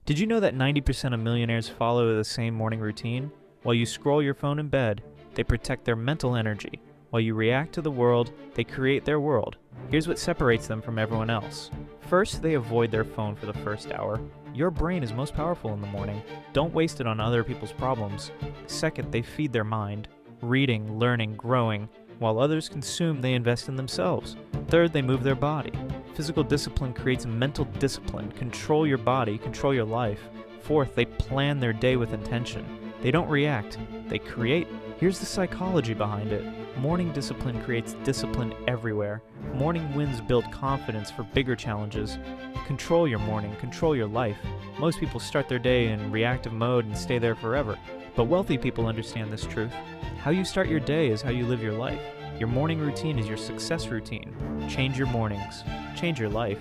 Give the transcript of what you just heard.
Did you know that 90% of millionaires follow the same morning routine? While you scroll your phone in bed, they protect their mental energy. While you react to the world, they create their world. Here's what separates them from everyone else. First, they avoid their phone for the first hour. Your brain is most powerful in the morning. Don't waste it on other people's problems. Second, they feed their mind. Reading, learning, growing. While others consume, they invest in themselves. Third, they move their body. Physical discipline creates mental discipline. Control your body, control your life. Fourth, they plan their day with intention. They don't react, they create. Here's the psychology behind it. Morning discipline creates discipline everywhere. Morning wins build confidence for bigger challenges. Control your morning, control your life. Most people start their day in reactive mode and stay there forever. But wealthy people understand this truth. How you start your day is how you live your life. Your morning routine is your success routine. Change your mornings. Change your life.